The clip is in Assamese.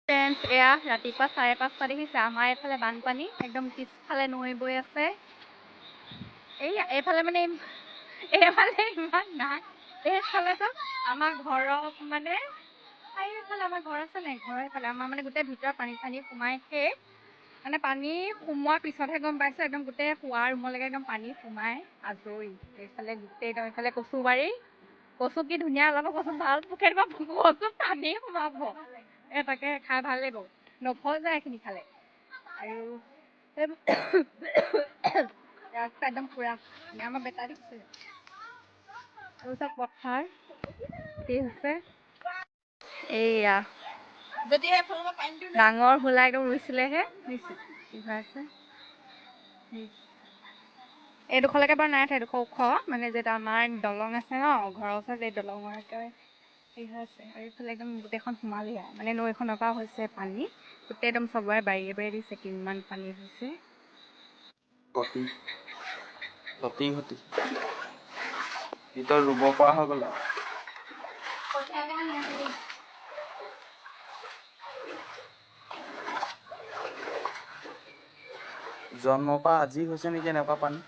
ফ্ৰেণ্ডছ এয়া ৰাতিপুৱা 5:30 দেখিছে আমাৰ এইফালে বানপানী একদম পিছফালে নৈ বৈ আছে এইফালে মানে ইমান নাই এইফালেতো আমাৰ ঘৰৰ মানে এইফালে আমাৰ ঘৰ আছে নাই ঘৰৰ এইফালে আমাৰ মানে গোটেই ভিতৰত পানী সোমাইছে মানে পানী সোমোৱাৰ পিছতহে গম পাইছো একদম গোটেই শোৱাৰ ৰুমলৈকে একদম পানী সোমাই আজৰি এইফালে গোটেই একদম এইফালে কচুবাৰী কচু কি ধুনীয়া ওলাব কচু ভাল পোকে কচু পানী সোমাব তাকে খাই ভাল লাগিব নফল যায় এইখিনি খালে আৰু ৰাস্তা একদম পুৰা আমাৰ বেটা দিছে আৰু চব পথাৰ কি হৈছে এইয়া ডাঙৰ হোলা একদম ৰুইছিলেহে এইডোখৰলৈকে বাৰু নাই এইডোখৰ ওখ মানে যে আমাৰ দলং আছে ন ঘৰৰ ওচৰত এই দলঙৰ একেবাৰে হেৰি হৈ আছে আৰু এইফালে একদম গোটেইখন সোমালে মানে নৈখনৰ পৰা হৈছে পানী গোটেই একদম চবৰে বাৰীয়ে দিছে কিমান পানী হৈছে ভিতৰত ৰুব পৰা হৈ গ'ল জন্মৰ পৰা আজি হৈছে নেকি এনেকুৱা পানী